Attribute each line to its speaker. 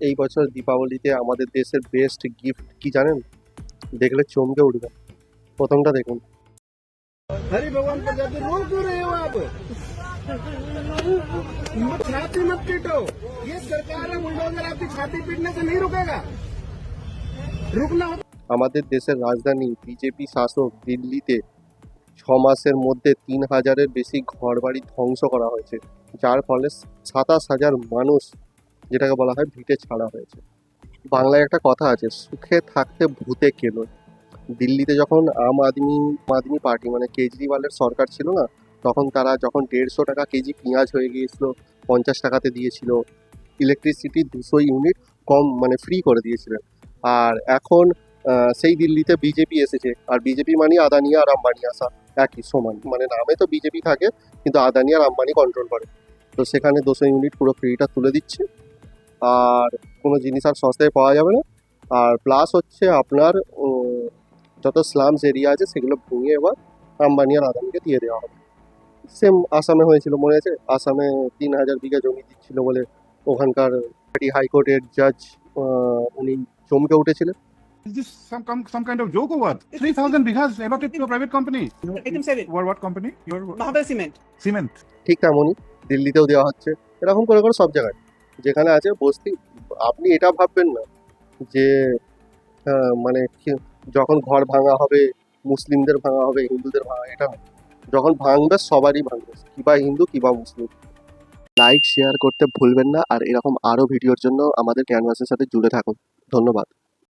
Speaker 1: এই বছর দীপাবলিতে আমাদের দেশের বেস্ট গিফট কি জানেন? দেখলে চমকে উঠবেন। প্রথমটা দেখুন।
Speaker 2: हरि भगवान प्रजापति रोल क्यों रहे हो आप? छाती मत पीटो। ये सरकार है, बुलडोजर आपकी छाती पीटने से नहीं रुकेगा। रुकना हो
Speaker 1: আমাদের দেশের রাজধানী বিজেপি শাসক দিল্লিতে 6 মাসের মধ্যে 3,000-এর বেশি ঘরবাড়ি ধ্বংস করা হয়েছে, যার ফলে 27,000 মানুষ, যেটাকে বলা হয় ভিটে ছাড়া হয়েছে। বাংলায় একটা কথা আছে, সুখে থাকতে ভূতে কেলোয়। দিল্লিতে যখন আম আদমি পার্টি মানে কেজরিওয়ালের সরকার ছিল না, তখন তারা যখন 150 টাকা কেজি পেঁয়াজ হয়ে গিয়েছিল 50 টাকাতে দিয়েছিল, ইলেকট্রিসিটি 200 ইউনিট কম মানে ফ্রি করে দিয়েছিলেন। আর এখন সেই দিল্লিতে বিজেপি এসেছে, আর বিজেপি মানে আদানি আর আম্বানি আসা একই সমান, মানে নামে তো বিজেপি থাকে কিন্তু আদানি আর আম্বানি কন্ট্রোল করে। তো সেখানে 200 ইউনিট পুরো ফ্রিটা তুলে দিচ্ছে, আর কোনো জিনিস আর সস্তায় পাওয়া যাবে না। আর প্লাস হচ্ছে আপনার যত স্লামস এরিয়া আছে সেগুলো ভেঙে এবার আম্বানি আর আদানিকে দিয়ে দেওয়া হবে। সেম আসামে হয়েছিল, মনে আছে? আসামে 3,000 বিঘা জমি দিচ্ছিল বলে ওখানকার হাইকোর্টের জাজ উনি চমকে উঠেছিলেন।
Speaker 3: Is this some kind of joke or what? 3,000 bighas allotted to a private company.
Speaker 4: Item 7,
Speaker 3: What company? Your
Speaker 4: Mahabir Cement.
Speaker 3: cement.
Speaker 1: ঠিক তেমনই দিল্লিতেও দেওয়া হচ্ছে, এরকম করে করে সব জায়গায় যেখানে আছে বস্তি। আপনি এটা ভাববেন না যে মানে যখন ঘর ভাঙা হবে মুসলিমদের ভাঙা হবে, হিন্দুদের ভাঙা, এটা না। যখন ভাঙবে সবারই ভাঙবে, কিবা হিন্দু কিবা মুসলিম। লাইক শেয়ার করতে ভুলবেন না, আর এরকম আরও ভিডিওর জন্য আমাদের ক্যানভাসের সাথে জুড়ে থাকুন। ধন্যবাদ।